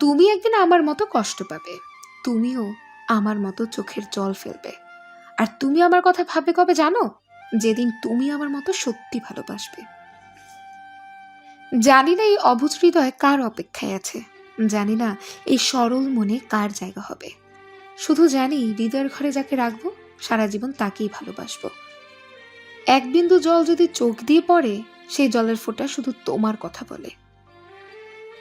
তুমি একদিন আমার মতো কষ্ট পাবে, তুমিও আমার মতো চোখের জল ফেলবে। আর তুমি আমার কথা ভাববে কবে জানো? যেদিন তুমি আমার মতো সত্যি ভালোবাসবে। জানি না এই অবুঝ হৃদয় কার অপেক্ষায় আছে, জানি না এই সরল মনে কার জায়গা হবে। শুধু জানি হৃদয়ের ঘরে যাকে রাখবো সারা জীবন তাকেই ভালোবাসবো। এক বিন্দু জল যদি চোখ দিয়ে পড়ে, সেই জলের ফোঁটা শুধু তোমার কথা বলে।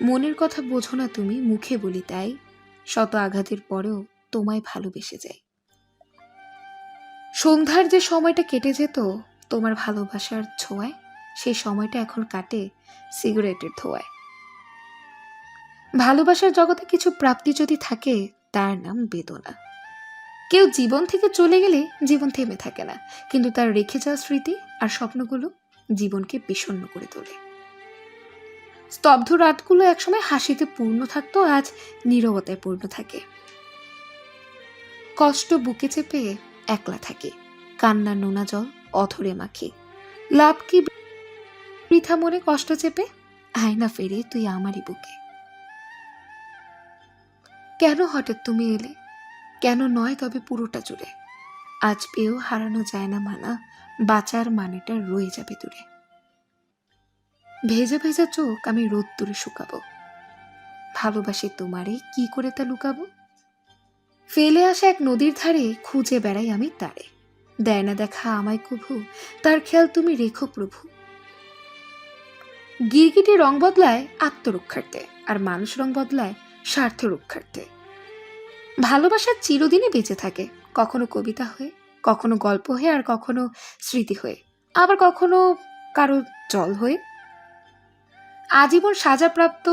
মনের কথা বোঝো না তুমি, মুখে বলি তাই, শত আঘাতের পরেও তোমায় ভালোবেসে যাই। সন্ধ্যার যে সময়টা কেটে যেত তোমার ভালোবাসার ছোঁয়ায়, সেই সময়টা এখন কাটে সিগারেটের ধোঁয়ায়। ভালোবাসার জগতে কিছু প্রাপ্তি যদি থাকে, তার নাম বেদনা। কেউ জীবন থেকে চলে গেলে জীবন থেমে থাকে না, কিন্তু তার রেখে যাওয়া স্মৃতি আর স্বপ্নগুলো জীবনকে বিষণ্ণ করে তোলে। স্তব্ধ রাতগুলো একসময় হাসিতে পূর্ণ থাকতো, আজ নীরবতায় পূর্ণ থাকে। কষ্ট বুকে চেপে একলা থাকি, কান্নার নোনা জল অধরে মাখি। লাভ কি বৃথা মনে কষ্ট চেপে, আয়না ফেরে তুই আমারই বুকে। কেন হঠাৎ তুমি এলে, কেন নয় তবে পুরোটা জুড়ে? আজ পেয়েও হারানো যায় না মানা, বাঁচার মানেটা রয়ে যাবে দূরে। ভেজা ভেজা চোখ আমি রোদ্দুরে শুকাবো, ভালোবাসি তোমারে কি করে তা লুকাবো। ফেলে আসা এক নদীর ধারে খুঁজে বেড়াই আমি তারে, দেয় না দেখা আমায় কভু, তার খেয়াল তুমি রেখো প্রভু। গিরগিটি রং বদলায় আত্মরক্ষার্থে, আর মানুষ রং বদলায় স্বার্থ রক্ষার্থে। ভালোবাসা চিরদিনই বেঁচে থাকে, কখনো কবিতা হয়ে, কখনো গল্প হয়ে, আর কখনো স্মৃতি হয়ে, আবার কখনো কারো জল হয়ে। আজীবন সাজাপ্রাপ্ত